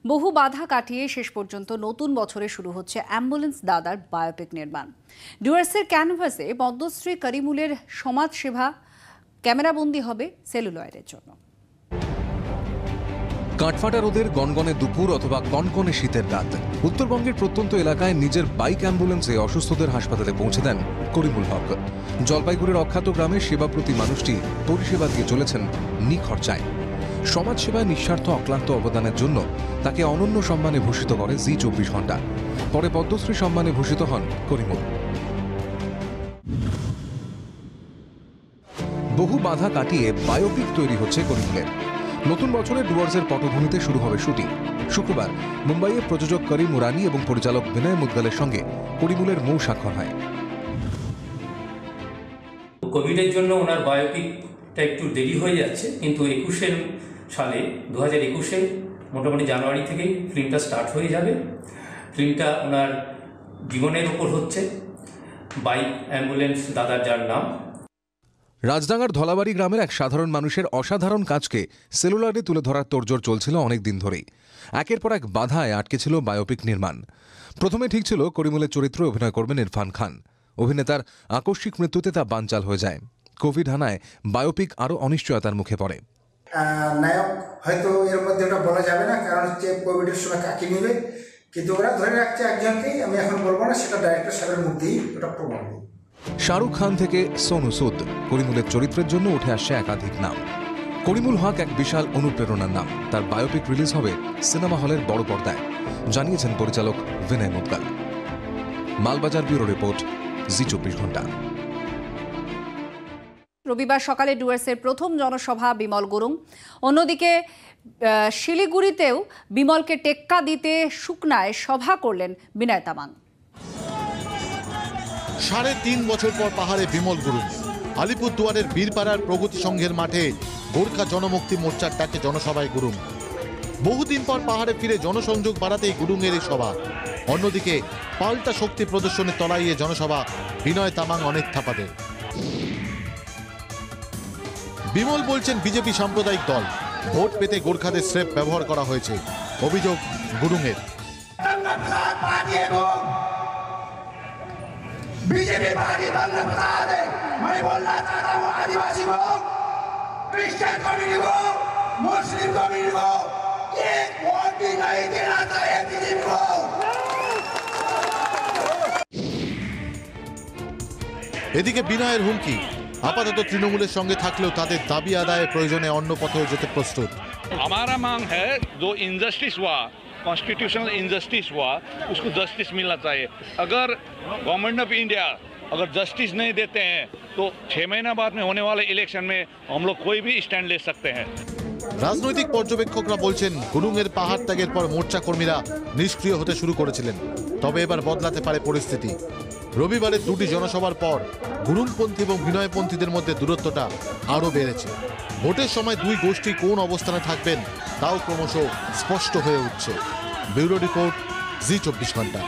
বহু বাধা কাটিয়ে শেষ পর্যন্ত নতুন বছরে শুরু হচ্ছে অ্যাম্বুলেন্স দাদার বায়োপিক নির্মাণ। ডুয়ার্সের ক্যানভাসে পদ্মশ্রী করিমুলের সমাজসেবা ক্যামেরাবন্দি হবে সেলুলয়েডের জন্য। কাঠফাটা রোদের গনগনে দুপুর অথবা কনকনে শীতের রাত, উত্তরবঙ্গের প্রত্যন্ত এলাকায় নিজের বাইক অ্যাম্বুলেন্সে অসুস্থদের হাসপাতালে পৌঁছে দেন করিমুল হক। জলপাইগুড়ির অখ্যাত গ্রামে সেবাপ্রতি মানুষটি পরিষেবা দিয়ে চলেছেন নিখরচায়। সমাজসেবায় নিঃস্বার্থ অক্লান্ত অবদানের জন্য তাকে অনন্য সম্মানে ভূষিত করে জি 24 ঘন্টা। পরে পদ্মশ্রী সম্মানে ভূষিত হন করিমুল। বহু বাধা কাটিয়ে বায়োপিক তৈরি হচ্ছে করিমুলের। নতুন বছরে ডুয়ার্সের পটভূমিতে শুরু হবে শুটিং। শুক্রবার মুম্বাইয়ে প্রযোজক করিম মুরানি এবং পরিচালক বিনয় মুদগালের সঙ্গে করিমুলের মৌ স্বাক্ষর হয়। কোভিডের জন্য ওনার বায়োপিকটা একটু দেরি হয়ে যাচ্ছে, কিন্তু 21 সালে 2021-এ মোটামুটি জানুয়ারি থেকেই ফিল্মটা স্টার্ট হয়ে যাবে। ফিল্মটা ওনার জীবনের উপর হচ্ছে, বাইক অ্যাম্বুলেন্স দাদার যার নাম। রাজডাঙ্গার ধলাবাড়ি গ্রামের এক সাধারণ মানুষের অসাধারণ কাজকে সেলুলারে তুলে ধরার তোড়জোড় চলছিল অনেক দিন ধরেই। একের পর এক বাধায় আটকে ছিল বায়োপিক নির্মাণ। প্রথমে ঠিক ছিল করিমুলের চরিত্রে অভিনয় করবেন ইরফান খান। অভিনেতার আকস্মিক মৃত্যুতে তা বানচাল হয়ে যায়। কোভিড হানায় বায়োপিক আরও অনিশ্চয়তার মুখে পড়ে। নায়ক হয়তো এর মধ্যে ওটা বলা যাবে না, কারণ হচ্ছে কোভিডের সময় কাকে নেবে, কিন্তু ওরা ধরে রাখছে একজনকেই। আমি এখন বলবো না, সেটা ডাইরেক্টর সাহেবের মধ্যেই ওটা প্রমাণ। শাহরুখ খান থেকে সোনু সুদ, করিমুলের চরিত্রের জন্য উঠে আসছে একাধিক নাম। করিমুল হক এক বিশাল অনুপ্রেরণার নাম। তার বায়োপিক রিলিজ হবে সিনেমা হলের বড় পর্দায়, জানিয়েছেন পরিচালক বিনয় মুদগাল। মালবাজার ব্যুরো রিপোর্ট, জি 24 ঘন্টা। রবিবার সকালে ডুয়ার্সের প্রথম জনসভা বিমল গুরুং। অন্যদিকে শিলিগুড়িতেও বিমলকে টেক্কা দিতে শুকনায় সভা করলেন বিনয় তামাং। 3.5 বছর পর পাহাড়ে বিমল গুরুং। আলিপুরদুয়ারের বীরপাড়ার প্রগতি সংঘের মাঠে গোর্খা জনমুক্তি মোর্চার ডাকে জনসভায় গুরুং। বহুদিন পর পাহাড়ে ফিরে জনসংযোগ বাড়াতেই গুরুংয়ের এই সভা। অন্যদিকে পাল্টা শক্তি প্রদর্শনের তলাইয়ে জনসভা বিনয় তামাং অনেক থাপাদের। বিমল বলছেন বিজেপি সাম্প্রদায়িক দল, ভোট পেতে গোর্খাদের স্রেফ ব্যবহার করা হয়েছে। অভিযোগ গুরুংয়ের। बीजेपी पार्टी बंद बता दे। मैं बोलना चाहता हूँ आदिवासी को, क्रिश्चियन कम्युनिटी को, मुस्लिम कम्युनिटी को एक वोट भी नहीं देना चाहिए बीजेपी को। এদিকে বিনয়ের হুমকি, আপাতত তৃণমূলের সঙ্গে থাকলেও তাদের দাবি আদায়ের প্রয়োজনে অন্য পথেও যেতে প্রস্তুত। हमारा मांग है जो इनजस्टिस हुआ, कॉन्स्टिट्यूशनल इनजस्टिस हुआ, उसको जस्टिस मिलना चाहिए। अगर गवर्नमेंट ऑफ इंडिया अगर जस्टिस नहीं देते हैं तो 6 महीना बाद में होने वाले इलेक्शन में हम लोग कोई भी स्टैंड ले सकते हैं। রাজনৈতিক পর্যবেক্ষকরা বলছেন গুরুংয়ের পাহাড় ত্যাগের পর মোর্চা কর্মীরা নিষ্ক্রিয় হতে শুরু করেছিলেন, তবে এবার বদলাতে পারে পরিস্থিতি। রবিবারের দুটি জনসভার পর গুরুংপন্থী এবং বিনয়পন্থীদের মধ্যে দূরত্বটা আরও বেড়েছে। ভোটের সময় দুই গোষ্ঠী কোন অবস্থানে থাকবেন তাও ক্রমশ স্পষ্ট হয়ে উঠছে। ব্যুরো রিপোর্ট, জি 24 ঘন্টা।